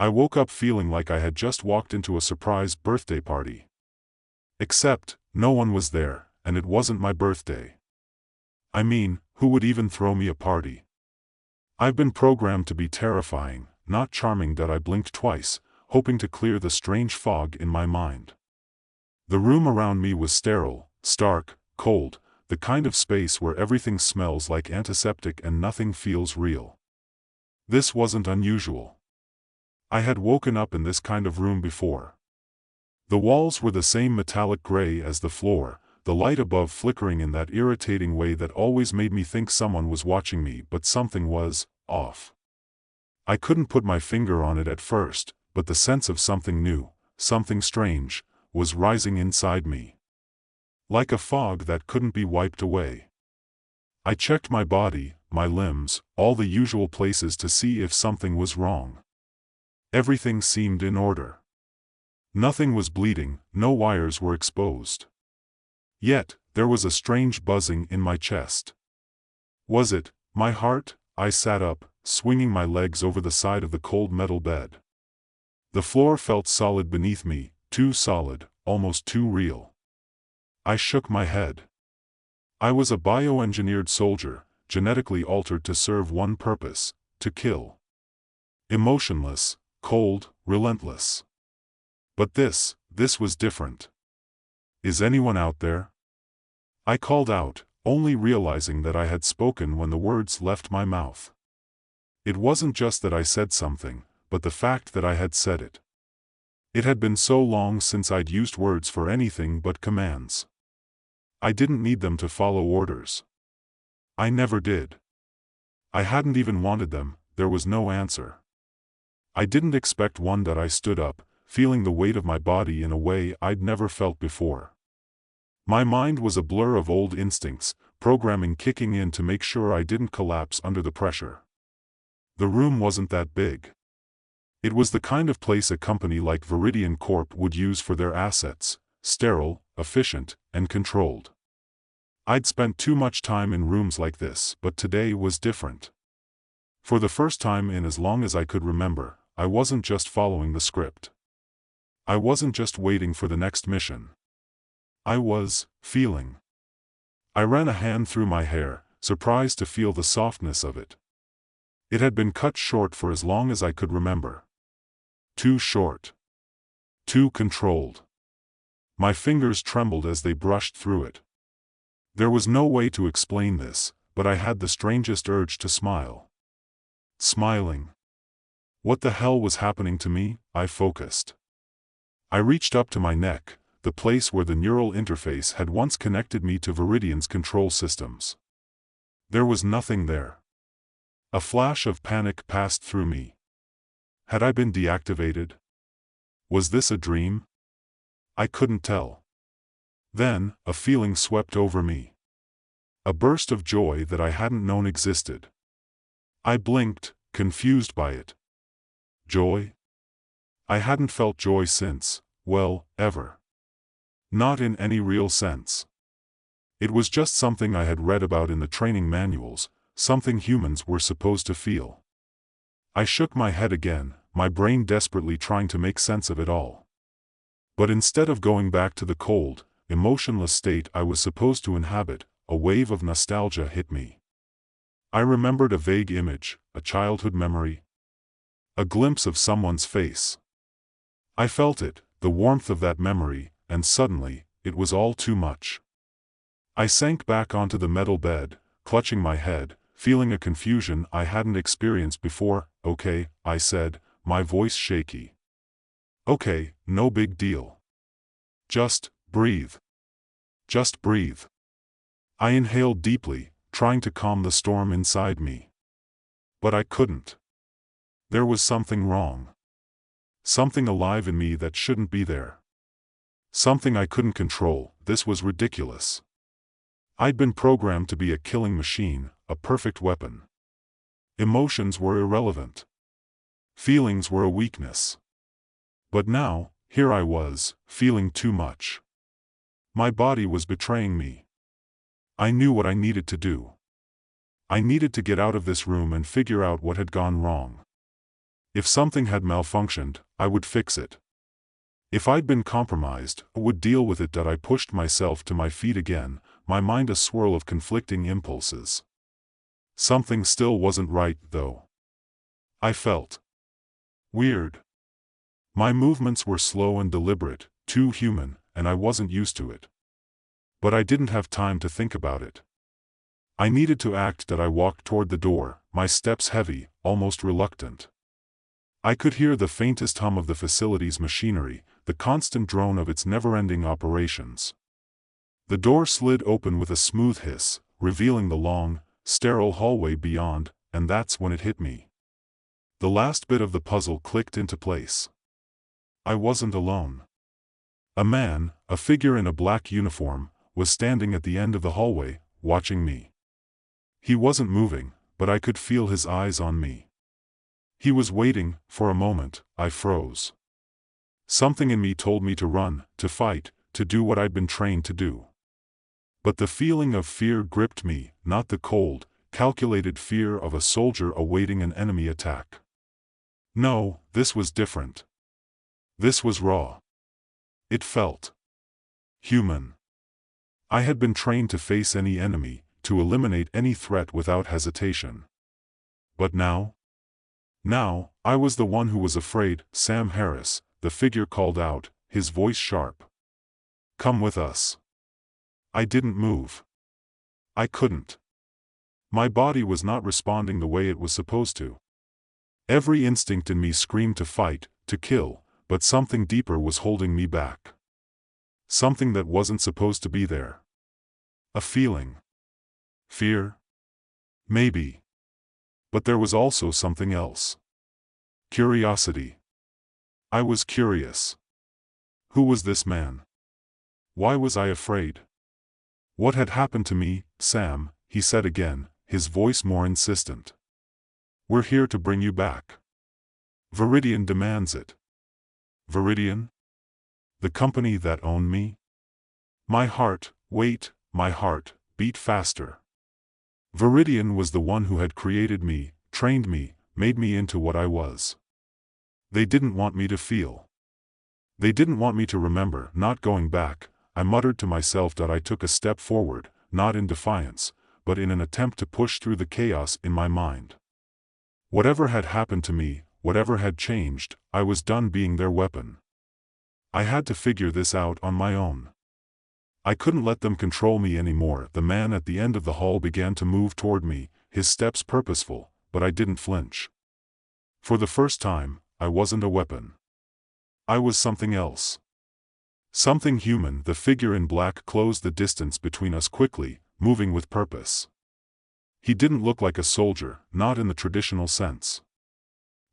I woke up feeling like I had just walked into a surprise birthday party. Except, no one was there, and it wasn't my birthday. I mean, who would even throw me a party? I've been programmed to be terrifying, not charming that I blinked twice, hoping to clear the strange fog in my mind. The room around me was sterile, stark, cold, the kind of space where everything smells like antiseptic and nothing feels real. This wasn't unusual. I had woken up in this kind of room before. The walls were the same metallic gray as the floor, the light above flickering in that irritating way that always made me think someone was watching me, but something was off. I couldn't put my finger on it at first, but the sense of something new, something strange, was rising inside me. Like a fog that couldn't be wiped away. I checked my body, my limbs, all the usual places to see if something was wrong. Everything seemed in order. Nothing was bleeding, no wires were exposed. Yet, there was a strange buzzing in my chest. Was it my heart? I sat up, swinging my legs over the side of the cold metal bed. The floor felt solid beneath me, too solid, almost too real. I shook my head. I was a bioengineered soldier, genetically altered to serve one purpose: to kill. Emotionless, cold, relentless. But this was different. Is anyone out there? I called out, only realizing that I had spoken when the words left my mouth. It wasn't just that I said something, but the fact that I had said it. It had been so long since I'd used words for anything but commands. I didn't need them to follow orders. I never did. I hadn't even wanted them, there was no answer. I didn't expect one. That I stood up, feeling the weight of my body in a way I'd never felt before. My mind was a blur of old instincts, programming kicking in to make sure I didn't collapse under the pressure. The room wasn't that big. It was the kind of place a company like Viridian Corp would use for their assets: sterile, efficient, and controlled. I'd spent too much time in rooms like this, but today was different. For the first time in as long as I could remember, I wasn't just following the script. I wasn't just waiting for the next mission. I was feeling. I ran a hand through my hair, surprised to feel the softness of it. It had been cut short for as long as I could remember. Too short. Too controlled. My fingers trembled as they brushed through it. There was no way to explain this, but I had the strangest urge to smile. Smiling. What the hell was happening to me? I focused. I reached up to my neck, the place where the neural interface had once connected me to Viridian's control systems. There was nothing there. A flash of panic passed through me. Had I been deactivated? Was this a dream? I couldn't tell. Then, a feeling swept over me. A burst of joy that I hadn't known existed. I blinked, confused by it. Joy? I hadn't felt joy since, well, ever. Not in any real sense. It was just something I had read about in the training manuals, something humans were supposed to feel. I shook my head again, my brain desperately trying to make sense of it all. But instead of going back to the cold, emotionless state I was supposed to inhabit, a wave of nostalgia hit me. I remembered a vague image, a childhood memory. A glimpse of someone's face. I felt it, the warmth of that memory, and suddenly, it was all too much. I sank back onto the metal bed, clutching my head, feeling a confusion I hadn't experienced before. Okay, I said, my voice shaky. Okay, no big deal. Just breathe. Just breathe. I inhaled deeply, trying to calm the storm inside me. But I couldn't. There was something wrong. Something alive in me that shouldn't be there. Something I couldn't control. This was ridiculous. I'd been programmed to be a killing machine, a perfect weapon. Emotions were irrelevant. Feelings were a weakness. But now, here I was, feeling too much. My body was betraying me. I knew what I needed to do. I needed to get out of this room and figure out what had gone wrong. If something had malfunctioned, I would fix it. If I'd been compromised, I would deal with it. I pushed myself to my feet again, my mind a swirl of conflicting impulses. Something still wasn't right, though. I felt weird. My movements were slow and deliberate, too human, and I wasn't used to it. But I didn't have time to think about it. I needed to act. I walked toward the door, my steps heavy, almost reluctant. I could hear the faintest hum of the facility's machinery, the constant drone of its never-ending operations. The door slid open with a smooth hiss, revealing the long, sterile hallway beyond, and that's when it hit me. The last bit of the puzzle clicked into place. I wasn't alone. A man, a figure in a black uniform, was standing at the end of the hallway, watching me. He wasn't moving, but I could feel his eyes on me. He was waiting. For a moment, I froze. Something in me told me to run, to fight, to do what I'd been trained to do. But the feeling of fear gripped me, not the cold, calculated fear of a soldier awaiting an enemy attack. No, this was different. This was raw. It felt human. I had been trained to face any enemy, to eliminate any threat without hesitation. But now, I was the one who was afraid. Sam Harris, the figure called out, his voice sharp. Come with us. I didn't move. I couldn't. My body was not responding the way it was supposed to. Every instinct in me screamed to fight, to kill, but something deeper was holding me back. Something that wasn't supposed to be there. A feeling. Fear? Maybe. But there was also something else. Curiosity. I was curious. Who was this man? Why was I afraid? What had happened to me? Sam, he said again, his voice more insistent. We're here to bring you back. Viridian demands it. Viridian? The company that owned me? My heart beat faster. Viridian was the one who had created me, trained me, made me into what I was. They didn't want me to feel. They didn't want me to remember. Not going back, I muttered to myself. I took a step forward, not in defiance, but in an attempt to push through the chaos in my mind. Whatever had happened to me, whatever had changed, I was done being their weapon. I had to figure this out on my own. I couldn't let them control me anymore. The man at the end of the hall began to move toward me, his steps purposeful, but I didn't flinch. For the first time, I wasn't a weapon. I was something else. Something human. The figure in black closed the distance between us quickly, moving with purpose. He didn't look like a soldier, not in the traditional sense.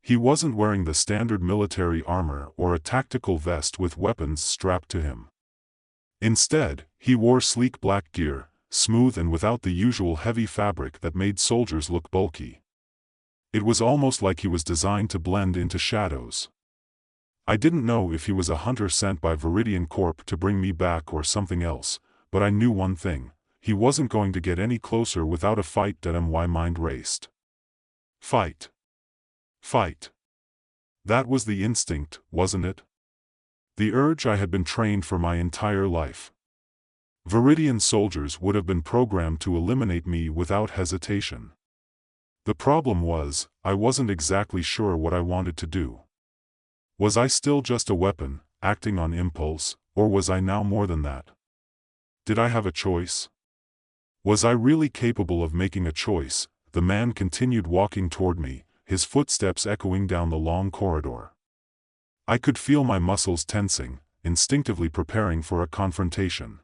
He wasn't wearing the standard military armor or a tactical vest with weapons strapped to him. Instead, he wore sleek black gear, smooth and without the usual heavy fabric that made soldiers look bulky. It was almost like he was designed to blend into shadows. I didn't know if he was a hunter sent by Viridian Corp to bring me back or something else, but I knew one thing: he wasn't going to get any closer without a fight. My mind raced. Fight. Fight. That was the instinct, wasn't it? The urge I had been trained for my entire life. Viridian soldiers would have been programmed to eliminate me without hesitation. The problem was, I wasn't exactly sure what I wanted to do. Was I still just a weapon, acting on impulse, or was I now more than that? Did I have a choice? Was I really capable of making a choice? The man continued walking toward me, his footsteps echoing down the long corridor. I could feel my muscles tensing, instinctively preparing for a confrontation.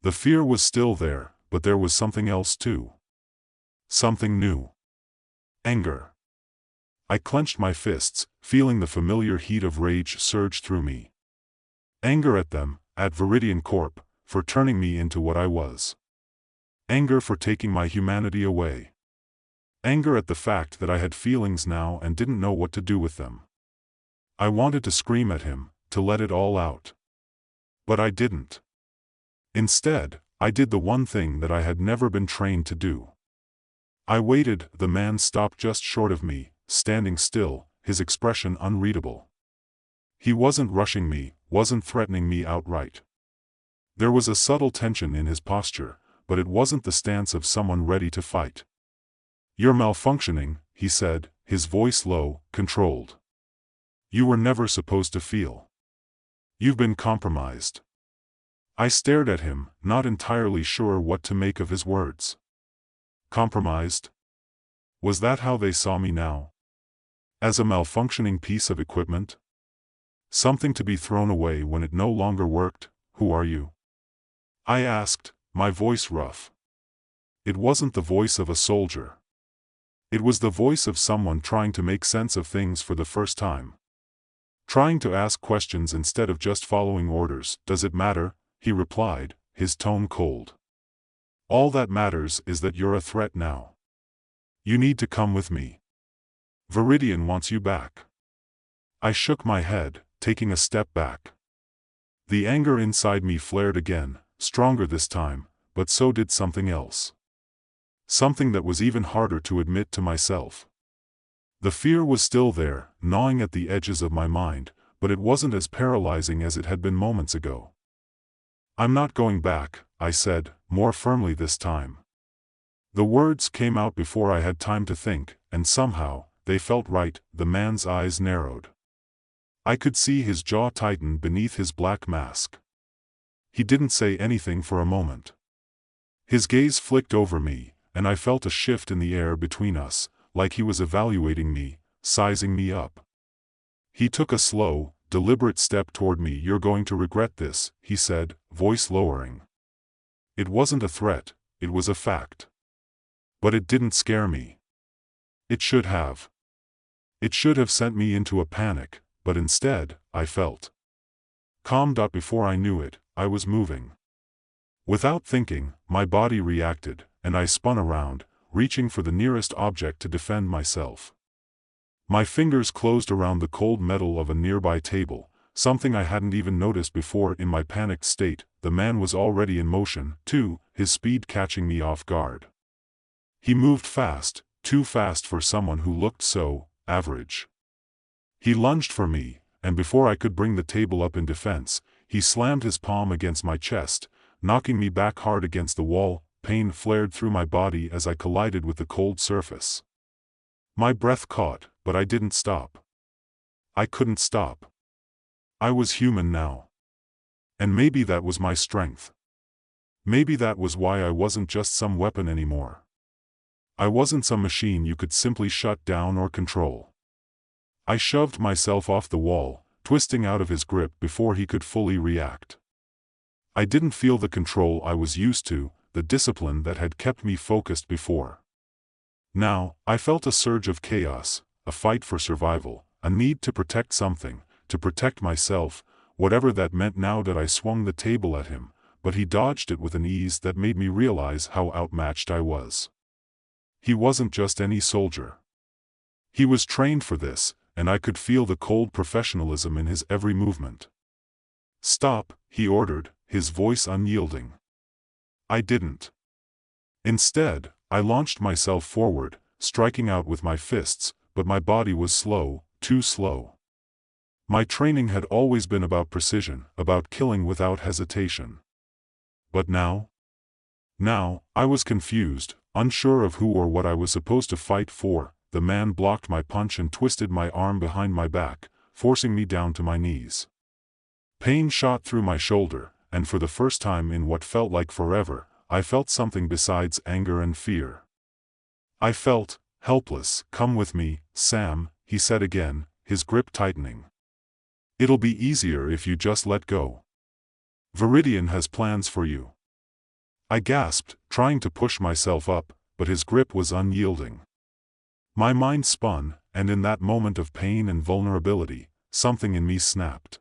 The fear was still there, but there was something else too. Something new. Anger. I clenched my fists, feeling the familiar heat of rage surge through me. Anger at them, at Viridian Corp, for turning me into what I was. Anger for taking my humanity away. Anger at the fact that I had feelings now and didn't know what to do with them. I wanted to scream at him, to let it all out. But I didn't. Instead, I did the one thing that I had never been trained to do. I waited. The man stopped just short of me, standing still, his expression unreadable. He wasn't rushing me, wasn't threatening me outright. There was a subtle tension in his posture, but it wasn't the stance of someone ready to fight. "You're malfunctioning," he said, his voice low, controlled. "You were never supposed to feel. You've been compromised." I stared at him, not entirely sure what to make of his words. Compromised? Was that how they saw me now? As a malfunctioning piece of equipment? Something to be thrown away when it no longer worked? "Who are you?" I asked, my voice rough. It wasn't the voice of a soldier. It was the voice of someone trying to make sense of things for the first time. Trying to ask questions instead of just following orders. "Does it matter?" he replied, his tone cold. "All that matters is that you're a threat now. You need to come with me. Viridian wants you back." I shook my head, taking a step back. The anger inside me flared again, stronger this time, but so did something else. Something that was even harder to admit to myself. The fear was still there, gnawing at the edges of my mind, but it wasn't as paralyzing as it had been moments ago. "I'm not going back," I said, more firmly this time. The words came out before I had time to think, and somehow, they felt right. The man's eyes narrowed. I could see his jaw tighten beneath his black mask. He didn't say anything for a moment. His gaze flicked over me, and I felt a shift in the air between us, like he was evaluating me, sizing me up. He took a slow, deliberate step toward me. "You're going to regret this," he said, voice lowering. It wasn't a threat, it was a fact. But it didn't scare me. It should have. It should have sent me into a panic, but instead, I felt calm. Before I knew it, I was moving. Without thinking, my body reacted, and I spun around, reaching for the nearest object to defend myself. My fingers closed around the cold metal of a nearby table, something I hadn't even noticed before. In my panicked state, the man was already in motion, too, his speed catching me off guard. He moved fast, too fast for someone who looked so average. He lunged for me, and before I could bring the table up in defense, he slammed his palm against my chest, knocking me back hard against the wall. Pain flared through my body as I collided with the cold surface. My breath caught, but I didn't stop. I couldn't stop. I was human now. And maybe that was my strength. Maybe that was why I wasn't just some weapon anymore. I wasn't some machine you could simply shut down or control. I shoved myself off the wall, twisting out of his grip before he could fully react. I didn't feel the control I was used to, the discipline that had kept me focused before. Now, I felt a surge of chaos, a fight for survival, a need to protect something, to protect myself, whatever that meant. Now that I swung the table at him, but he dodged it with an ease that made me realize how outmatched I was. He wasn't just any soldier. He was trained for this, and I could feel the cold professionalism in his every movement. "Stop," he ordered, his voice unyielding. I didn't. Instead, I launched myself forward, striking out with my fists, but my body was slow, too slow. My training had always been about precision, about killing without hesitation. But now? Now, I was confused, unsure of who or what I was supposed to fight for. The man blocked my punch and twisted my arm behind my back, forcing me down to my knees. Pain shot through my shoulder, and for the first time in what felt like forever, I felt something besides anger and fear. I felt helpless. "Come with me, Sam," he said again, his grip tightening. "It'll be easier if you just let go. Viridian has plans for you." I gasped, trying to push myself up, but his grip was unyielding. My mind spun, and in that moment of pain and vulnerability, something in me snapped.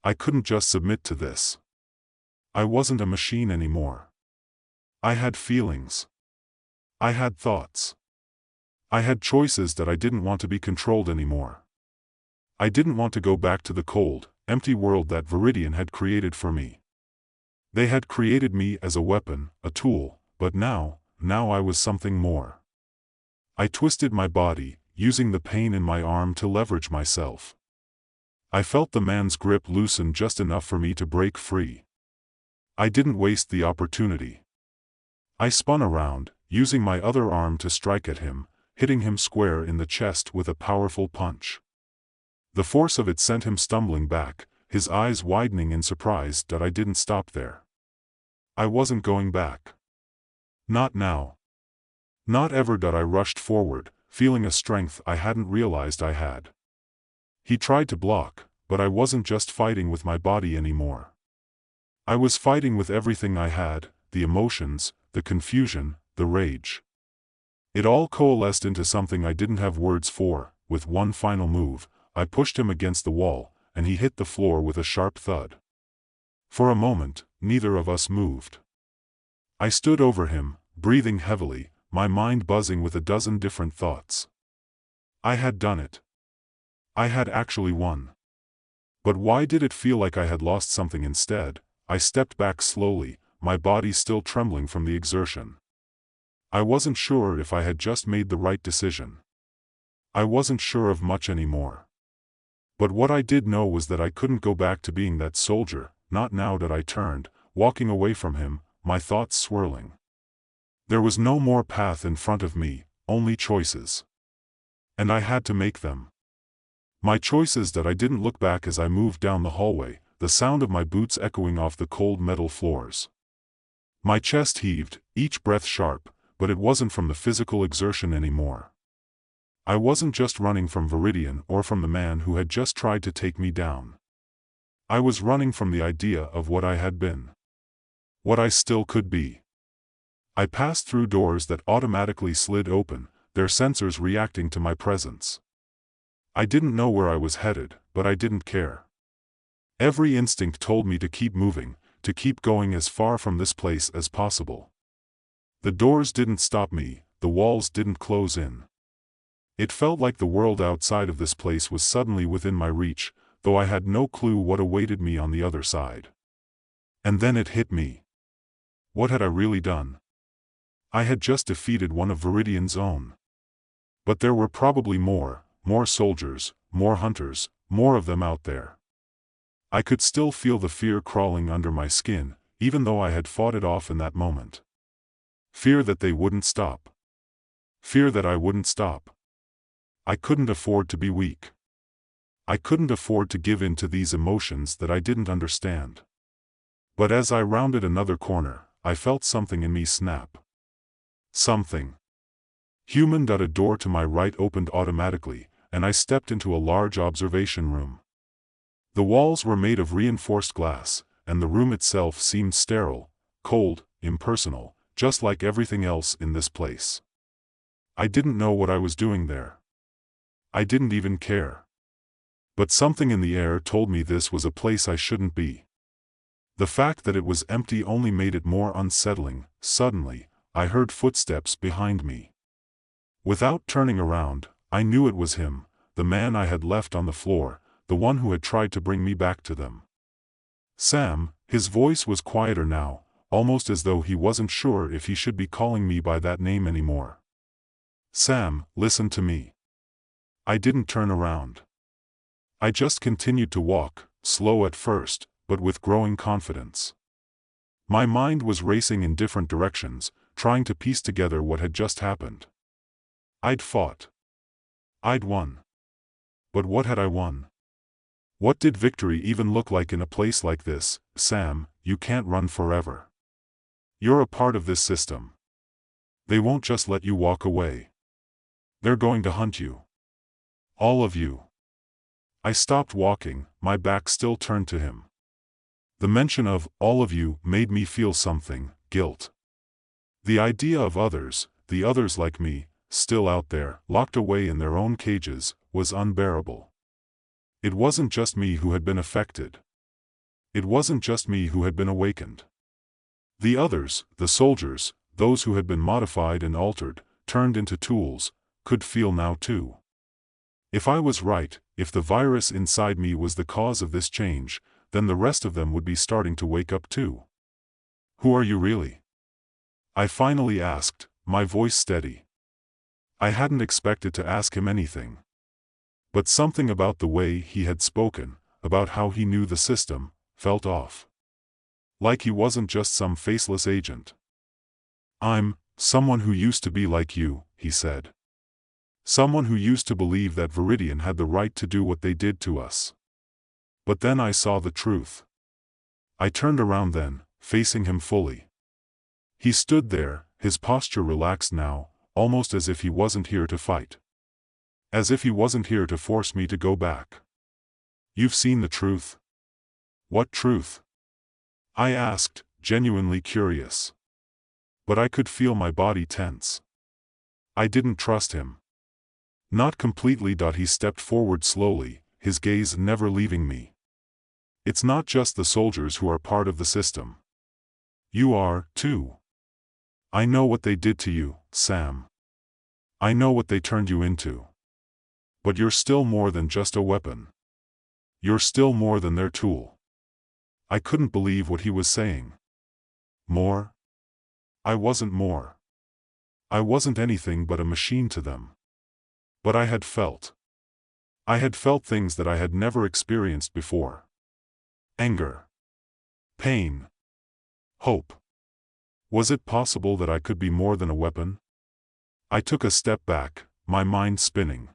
I couldn't just submit to this. I wasn't a machine anymore. I had feelings. I had thoughts. I had choices that I didn't want to be controlled anymore. I didn't want to go back to the cold, empty world that Viridian had created for me. They had created me as a weapon, a tool, but now I was something more. I twisted my body, using the pain in my arm to leverage myself. I felt the man's grip loosen just enough for me to break free. I didn't waste the opportunity. I spun around, using my other arm to strike at him, hitting him square in the chest with a powerful punch. The force of it sent him stumbling back, his eyes widening in surprise that I didn't stop there. I wasn't going back. Not now. Not ever. I rushed forward, feeling a strength I hadn't realized I had. He tried to block, but I wasn't just fighting with my body anymore. I was fighting with everything I had, the emotions, the confusion, the rage. It all coalesced into something I didn't have words for. With one final move, I pushed him against the wall, and he hit the floor with a sharp thud. For a moment, neither of us moved. I stood over him, breathing heavily, my mind buzzing with a dozen different thoughts. I had done it. I had actually won. But why did it feel like I had lost something instead? I stepped back slowly, my body still trembling from the exertion. I wasn't sure if I had just made the right decision. I wasn't sure of much anymore. But what I did know was that I couldn't go back to being that soldier, not now that I turned, walking away from him, my thoughts swirling. There was no more path in front of me, only choices. And I had to make them. My choices that I didn't look back as I moved down the hallway, the sound of my boots echoing off the cold metal floors. My chest heaved, each breath sharp, but it wasn't from the physical exertion anymore. I wasn't just running from Viridian or from the man who had just tried to take me down. I was running from the idea of what I had been. What I still could be. I passed through doors that automatically slid open, their sensors reacting to my presence. I didn't know where I was headed, but I didn't care. Every instinct told me to keep moving, to keep going as far from this place as possible. The doors didn't stop me, the walls didn't close in. It felt like the world outside of this place was suddenly within my reach, though I had no clue what awaited me on the other side. And then it hit me. What had I really done? I had just defeated one of Viridian's own. But there were probably more soldiers, more hunters, more of them out there. I could still feel the fear crawling under my skin, even though I had fought it off in that moment. Fear that they wouldn't stop. Fear that I wouldn't stop. I couldn't afford to be weak. I couldn't afford to give in to these emotions that I didn't understand. But as I rounded another corner, I felt something in me snap. Something human. A door to my right opened automatically, and I stepped into a large observation room. The walls were made of reinforced glass, and the room itself seemed sterile, cold, impersonal, just like everything else in this place. I didn't know what I was doing there. I didn't even care. But something in the air told me this was a place I shouldn't be. The fact that it was empty only made it more unsettling. Suddenly, I heard footsteps behind me. Without turning around, I knew it was him, the man I had left on the floor, the one who had tried to bring me back to them. Sam. His voice was quieter now, almost as though he wasn't sure if he should be calling me by that name anymore. Sam, listen to me. I didn't turn around. I just continued to walk, slow at first, but with growing confidence. My mind was racing in different directions, trying to piece together what had just happened. I'd fought. I'd won. But what had I won? What did victory even look like in a place like this? Sam, you can't run forever. You're a part of this system. They won't just let you walk away. They're going to hunt you. All of you. I stopped walking, my back still turned to him. The mention of all of you made me feel something, guilt. The idea of others, the others like me, still out there, locked away in their own cages, was unbearable. It wasn't just me who had been affected. It wasn't just me who had been awakened. The others, the soldiers, those who had been modified and altered, turned into tools, could feel now too. If I was right, if the virus inside me was the cause of this change, then the rest of them would be starting to wake up too. Who are you really? I finally asked, my voice steady. I hadn't expected to ask him anything. But something about the way he had spoken, about how he knew the system, felt off. Like he wasn't just some faceless agent. "I'm someone who used to be like you," he said. "Someone who used to believe that Viridian had the right to do what they did to us. But then I saw the truth." I turned around then, facing him fully. He stood there, his posture relaxed now, almost as if he wasn't here to fight. As if he wasn't here to force me to go back. "You've seen the truth?" "What truth?" I asked, genuinely curious. But I could feel my body tense. I didn't trust him. Not completely. He stepped forward slowly, his gaze never leaving me. "It's not just the soldiers who are part of the system. You are, too. I know what they did to you, Sam. I know what they turned you into. But you're still more than just a weapon. You're still more than their tool." I couldn't believe what he was saying. More? I wasn't more. I wasn't anything but a machine to them. But I had felt. I had felt things that I had never experienced before. Anger. Pain. Hope. Was it possible that I could be more than a weapon? I took a step back, my mind spinning.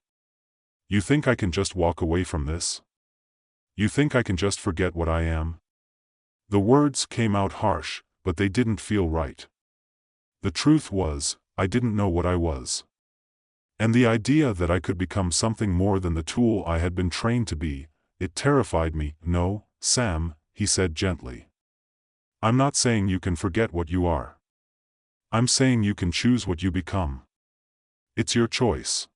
"You think I can just walk away from this? You think I can just forget what I am?" The words came out harsh, but they didn't feel right. The truth was, I didn't know what I was. And the idea that I could become something more than the tool I had been trained to be, it terrified me. "No, Sam," he said gently. "I'm not saying you can forget what you are. I'm saying you can choose what you become. It's your choice.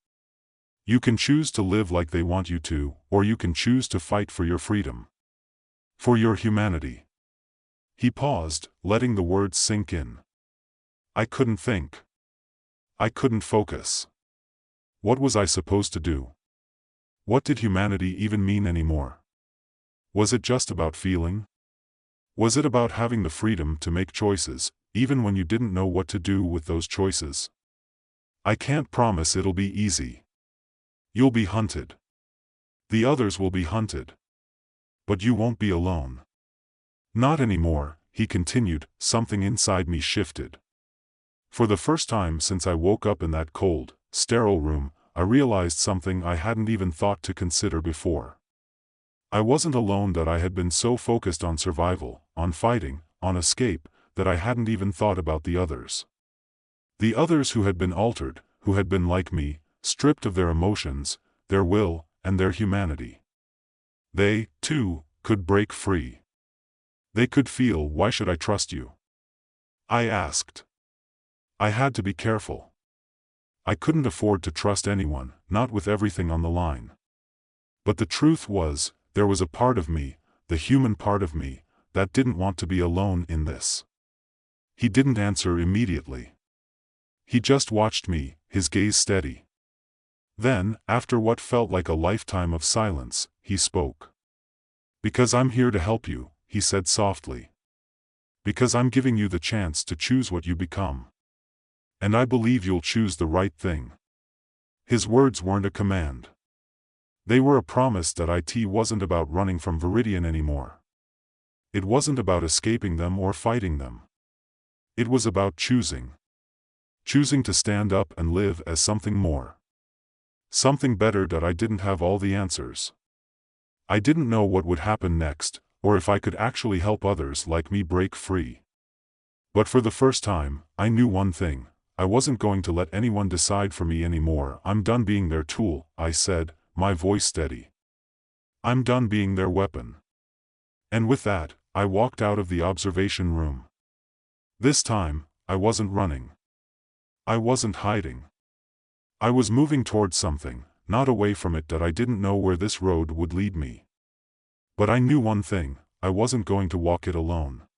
You can choose to live like they want you to, or you can choose to fight for your freedom. For your humanity." He paused, letting the words sink in. I couldn't think. I couldn't focus. What was I supposed to do? What did humanity even mean anymore? Was it just about feeling? Was it about having the freedom to make choices, even when you didn't know what to do with those choices? "I can't promise it'll be easy. You'll be hunted. The others will be hunted. But you won't be alone." "Not anymore," he continued. Something inside me shifted. For the first time since I woke up in that cold, sterile room, I realized something I hadn't even thought to consider before. I wasn't alone. I had been so focused on survival, on fighting, on escape, that I hadn't even thought about the others. The others who had been altered, who had been like me, stripped of their emotions, their will, and their humanity. They, too, could break free. They could feel. "Why should I trust you?" I asked. I had to be careful. I couldn't afford to trust anyone, not with everything on the line. But the truth was, there was a part of me, the human part of me, that didn't want to be alone in this. He didn't answer immediately. He just watched me, his gaze steady. Then, after what felt like a lifetime of silence, he spoke. "Because I'm here to help you," he said softly. "Because I'm giving you the chance to choose what you become. And I believe you'll choose the right thing." His words weren't a command. They were a promise that it wasn't about running from Viridian anymore. It wasn't about escaping them or fighting them. It was about choosing. Choosing to stand up and live as something more. Something better. I didn't have all the answers. I didn't know what would happen next, or if I could actually help others like me break free. But for the first time, I knew one thing. I wasn't going to let anyone decide for me anymore. "I'm done being their tool," I said, my voice steady. "I'm done being their weapon." And with that, I walked out of the observation room. This time, I wasn't running. I wasn't hiding. I was moving towards something, not away from it. I didn't know where this road would lead me. But I knew one thing, I wasn't going to walk it alone.